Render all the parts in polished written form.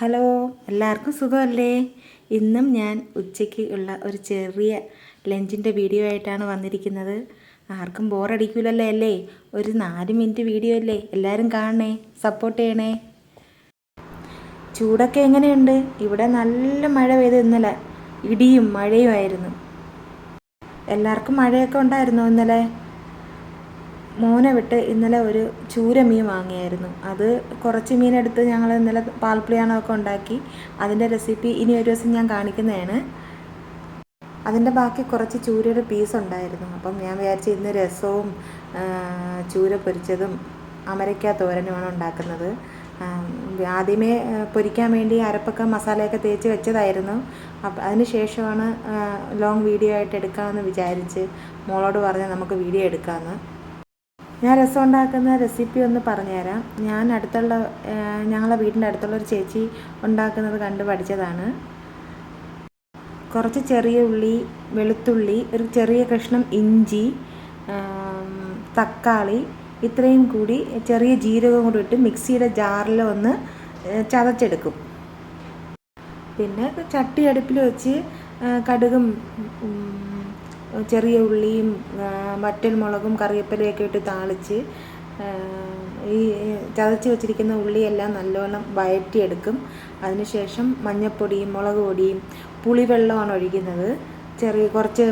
Hello, എല്ലാവർക്കും സുഖമല്ലേ? ഇന്നും ഞാൻ ഉച്ചയ്ക്ക് ഉള്ള ഒരു ചെറിയ ലഞ്ചിൻ്റെ വീഡിയോ ആയിട്ടാണ് വന്നിരിക്കുന്നത്. ആർക്കും ബോറടിക്കില്ലല്ലോ അല്ലേ? ഒരു 4 മിനിറ്റ് വീഡിയോ അല്ലേ? എല്ലാവരും കാണണേ, സപ്പോർട്ട് ചെയ്യണേ. ചൂടൊക്കെ എങ്ങനെയുണ്ട്? ഇവിടെ നല്ല മഴ പെയ്ത് ഇന്നലെ, ഇടിയും മഴയുമായിരുന്നു. എല്ലാവർക്കും മഴയൊക്കെ ഉണ്ടായിരുന്നോ ഇന്നലെ? മോനെ വിട്ട് ഇന്നലെ ഒരു ചൂര മീൻ വാങ്ങിയായിരുന്നു. അത് കുറച്ച് മീനെടുത്ത് ഞങ്ങൾ ഇന്നലെ പാൽപ്പുളിയാണമൊക്കെ ഉണ്ടാക്കി. അതിൻ്റെ റെസിപ്പി ഇനി ഒരു ദിവസം ഞാൻ കാണിക്കുന്നതാണ്. അതിൻ്റെ ബാക്കി കുറച്ച് ചൂരയുടെ പീസ് ഉണ്ടായിരുന്നു. അപ്പം ഞാൻ വിചാരിച്ചു ഇന്ന് രസവും ചൂര പൊരിച്ചതും അമരയ്ക്ക തോരനുമാണ് ഉണ്ടാക്കുന്നത്. ആദ്യമേ പൊരിക്കാൻ വേണ്ടി അരപ്പൊക്കെ മസാലയൊക്കെ തേച്ച് വെച്ചതായിരുന്നു. അപ്പം അതിന് ശേഷമാണ് ലോങ് വീഡിയോ ആയിട്ട് എടുക്കാമെന്ന് വിചാരിച്ച് മോളോട് പറഞ്ഞ് നമുക്ക് വീഡിയോ എടുക്കാമെന്ന്. ഞാൻ രസം ഉണ്ടാക്കുന്ന റെസിപ്പി ഒന്ന് പറഞ്ഞുതരാം. ഞാൻ ഞങ്ങളെ വീടിൻ്റെ അടുത്തുള്ള ഒരു ചേച്ചി ഉണ്ടാക്കുന്നത് കണ്ട് പഠിച്ചതാണ്. കുറച്ച് ചെറിയ ഉള്ളി, വെളുത്തുള്ളി, ഒരു ചെറിയ കഷ്ണം ഇഞ്ചി, തക്കാളി, ഇത്രയും കൂടി ചെറിയ ജീരകം കൂടി ഇട്ട് മിക്സിയുടെ ജാറിൽ ഒന്ന് ചതച്ചെടുക്കും. പിന്നെ ചട്ടി അടുപ്പിൽ വെച്ച് കടുകും ചെറിയ ഉള്ളിയും വറ്റൽമുളകും കറിവേപ്പിലയൊക്കെ ഇട്ട് താളിച്ച് ഈ ചതച്ച് വെച്ചിരിക്കുന്ന ഉള്ളിയെല്ലാം നല്ലോണം വഴറ്റിയെടുക്കും. അതിനുശേഷം മഞ്ഞൾപ്പൊടിയും മുളക് പൊടിയും പുളിവെള്ളമാണ് ഒഴിക്കുന്നത്. കുറച്ച്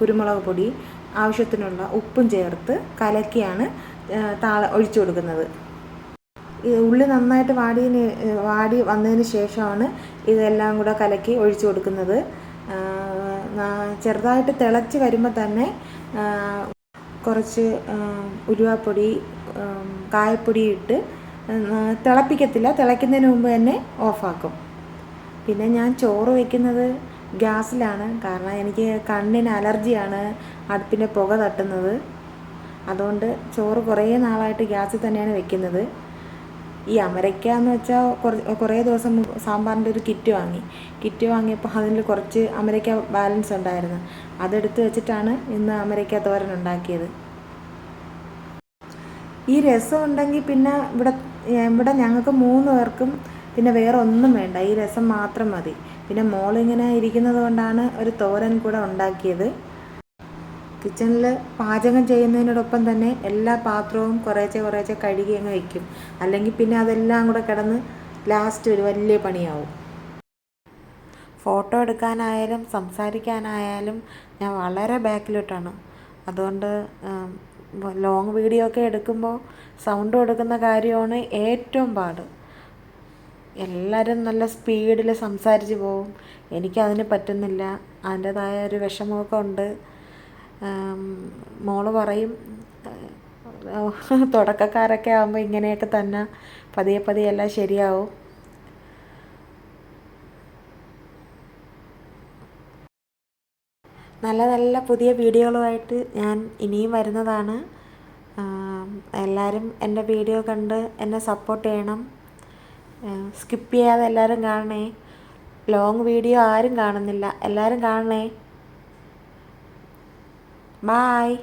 കുരുമുളക് പൊടി, ആവശ്യത്തിനുള്ള ഉപ്പും ചേർത്ത് കലക്കിയാണ് ഒഴിച്ചു കൊടുക്കുന്നത്. ഉള്ളി നന്നായിട്ട് വാടി വന്നതിന് ശേഷമാണ് ഇതെല്ലാം കൂടെ കലക്കി ഒഴിച്ചു കൊടുക്കുന്നത്. ചെറുതായിട്ട് തിളച്ച് വരുമ്പോൾ തന്നെ കുറച്ച് ഉലുവാപ്പൊടി, കായപ്പൊടി ഇട്ട് തിളപ്പിക്കത്തില്ല, തിളയ്ക്കുന്നതിന് മുമ്പ് തന്നെ ഓഫാക്കും. പിന്നെ ഞാൻ ചോറ് വയ്ക്കുന്നത് ഗ്യാസിലാണ്. കാരണം എനിക്ക് കണ്ണിന് അലർജിയാണ് അടുപ്പിൻ്റെ പുക തട്ടുന്നത്. അതുകൊണ്ട് ചോറ് കുറേ നാളായിട്ട് ഗ്യാസിൽ തന്നെയാണ് വെക്കുന്നത്. ഈ അമരയ്ക്ക എന്ന് വെച്ചാൽ കുറേ ദിവസം സാമ്പാറിൻ്റെ ഒരു കിറ്റ് വാങ്ങിയപ്പോൾ അതിൽ കുറച്ച് അമരയ്ക്ക ബാലൻസ് ഉണ്ടായിരുന്നു. അതെടുത്ത് വെച്ചിട്ടാണ് ഇന്ന് അമരയ്ക്ക തോരൻ ഉണ്ടാക്കിയത്. ഈ രസം ഉണ്ടെങ്കിൽ പിന്നെ ഇവിടെ ഞങ്ങൾക്ക് 3 പേർക്കും പിന്നെ വേറെ ഒന്നും വേണ്ട, ഈ രസം മാത്രം മതി. പിന്നെ മോളിങ്ങനെ ഇരിക്കുന്നത് കൊണ്ടാണ് ഒരു തോരൻ കൂടെ ഉണ്ടാക്കിയത്. കിച്ചണിൽ പാചകം ചെയ്യുന്നതിനോടൊപ്പം തന്നെ എല്ലാ പാത്രവും കുറേശ്ശെ കഴുകി അങ്ങ് വയ്ക്കും. അല്ലെങ്കിൽ പിന്നെ അതെല്ലാം കൂടെ കിടന്ന് ലാസ്റ്റ് ഒരു വലിയ പണിയാവും. ഫോട്ടോ എടുക്കാനായാലും സംസാരിക്കാനായാലും ഞാൻ വളരെ ബാക്കിലോട്ടാണ്. അതുകൊണ്ട് ലോങ് വീഡിയോ ഒക്കെ എടുക്കുമ്പോൾ സൗണ്ട് കൊടുക്കുന്ന കാര്യമാണ് ഏറ്റവും പാട്. എല്ലാവരും നല്ല സ്പീഡിൽ സംസാരിച്ച് പോവും. എനിക്കതിന് പറ്റുന്നില്ല. അതിൻ്റേതായ ഒരു വിഷമമൊക്കെ ഉണ്ട്. മോള് പറയും തുടക്കക്കാരൊക്കെ ആകുമ്പോൾ ഇങ്ങനെയൊക്കെ തന്നെ, പതിയെ എല്ലാം ശരിയാവും. നല്ല പുതിയ വീഡിയോകളുമായിട്ട് ഞാൻ ഇനിയും വരുന്നതാണ്. എല്ലാവരും എൻ്റെ വീഡിയോ കണ്ട് എന്നെ സപ്പോർട്ട് ചെയ്യണം. സ്കിപ്പ് ചെയ്യാതെ എല്ലാവരും കാണണേ. ലോങ് വീഡിയോ ആരും കാണുന്നില്ല, എല്ലാവരും കാണണേ. ബായ്.